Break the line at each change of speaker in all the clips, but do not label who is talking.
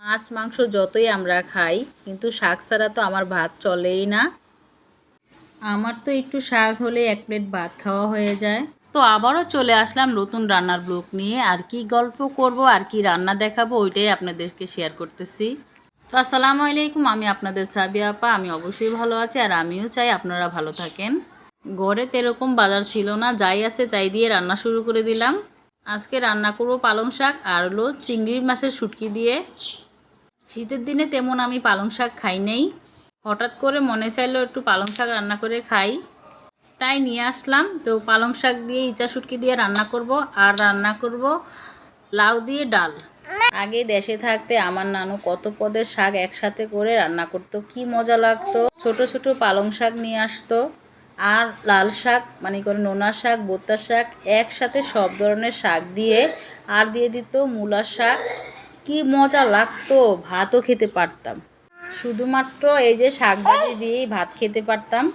মাছ মাংস যতই আমরা খাই কিন্তু শাক ছাড়া তো আমার ভাত চলেই না। আমার তো একটু শাক হলে এক প্লেট ভাত খাওয়া হয়ে যায়। তো আবারও চলে আসলাম নতুন রান্নার ব্লগ নিয়ে। আর কি গল্প করব আর কি রান্না দেখাবো ওইটাই আপনাদেরকে শেয়ার করতেছি। তো আসসালামু আলাইকুম, আমি আপনাদের সাবিয়া আপা। আমি অবশ্যই ভালো আছি আর আমিও চাই আপনারা ভালো থাকেন। ঘরে এরকম বাজার ছিল না, যাই আছে তাই দিয়ে রান্না শুরু করে দিলাম। আজকে রান্না করব পালং শাক আর হলো চিংড়ি মাছের শুটকি দিয়ে। শীতের দিনে তেমন আমি পালং শাক খাই নাই, হঠাৎ করে মনে চাইলো একটু পালং শাক রান্না করে খাই, তাই নিয়ে আসলাম। তো পালং শাক দিয়ে ইচা শুটকি দিয়ে রান্না করব আর রান্না করব লাউ দিয়ে ডাল। আগে দেশে থাকতে আমার নানু কত পদের শাক একসাথে করে রান্না করতো, কি মজা লাগতো। ছোট ছোট পালং শাক নিয়ে আসতো আর লাল শাক মানে করে নোনা শাক, বোতা শাক, একসাথে সব ধরনের শাক দিয়ে আর দিয়ে দিত মূলা শাক। কি মজা লাগতো, ভাতও খেতে পারতাম। শুধুমাত্র এই যে শাক ভাজি দিয়েই ভাত খেতে পারতাম।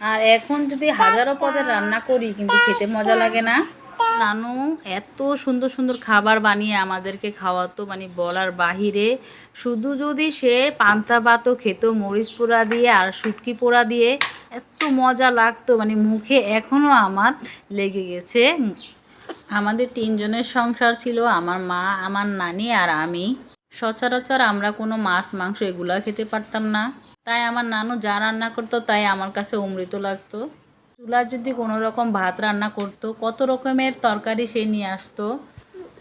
আর এখন যদি হাজারো পদের রান্না করি কিন্তু খেতে মজা লাগে না। নানু এত সুন্দর সুন্দর খাবার বানিয়ে আমাদেরকে খাওয়াতো মানে বলার বাহিরে। শুধু যদি সে পান্তা ভাতও খেত মরিচ পোড়া দিয়ে আর শুটকি পোড়া দিয়ে, এত মজা লাগতো মানে মুখে এখনও আমার লেগে গেছে। আমাদের তিনজনের সংসার ছিল, আমার মা, আমার নানি আর আমি। সচরাচর আমরা কোনো মাছ মাংস এগুলা খেতে পারতাম না, তাই আমার নানু যা রান্না করতো তাই আমার কাছে অমৃত লাগতো। চুলার যদি কোনো রকম ভাত রান্না করতো, কত রকমের তরকারি সে নিয়ে আসতো,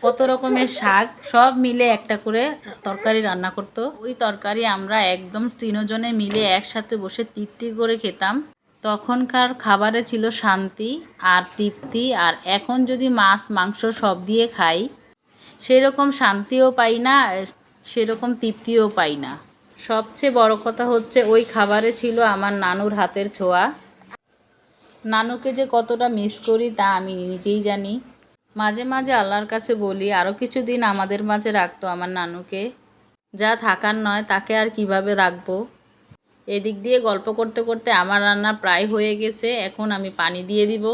কত রকমের শাক, সব মিলে একটা করে তরকারি রান্না করতো। ওই তরকারি আমরা একদম তিনজনে মিলে একসাথে বসে তৃপ্তি করে খেতাম। তখনকার খাবারে ছিল শান্তি আর তৃপ্তি। আর এখন যদি মাছ মাংস সব দিয়ে খাই, সেরকম শান্তিও পাই না, সেরকম তৃপ্তিও পাই না। সবচেয়ে বড় কথা হচ্ছে ওই খাবারে ছিল আমার নানুর হাতের ছোঁয়া। নানুকে যে কতটা মিস করি তা আমি নিজেই জানি। মাঝে মাঝে আল্লাহর কাছে বলি আরও কিছুদিন আমাদের মাঝে রাখতো আমার নানুকে। যা থাকার নয় তাকে আর কিভাবে রাখবো। এদিক দিয়ে গল্প করতে করতে আমার রান্না প্রায় হয়ে গেছে, এখন আমি পানি দিয়ে দিব।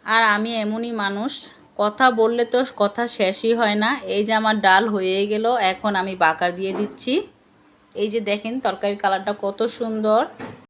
আর আমি এমনই মানুষ, কথা বললে তো কথা শেষই হয় না। এই যে আমার ডাল হয়ে গেল, এখন আমি বাগার দিয়ে দিচ্ছি। এই যে দেখেন তরকারির কালারটা কত সুন্দর।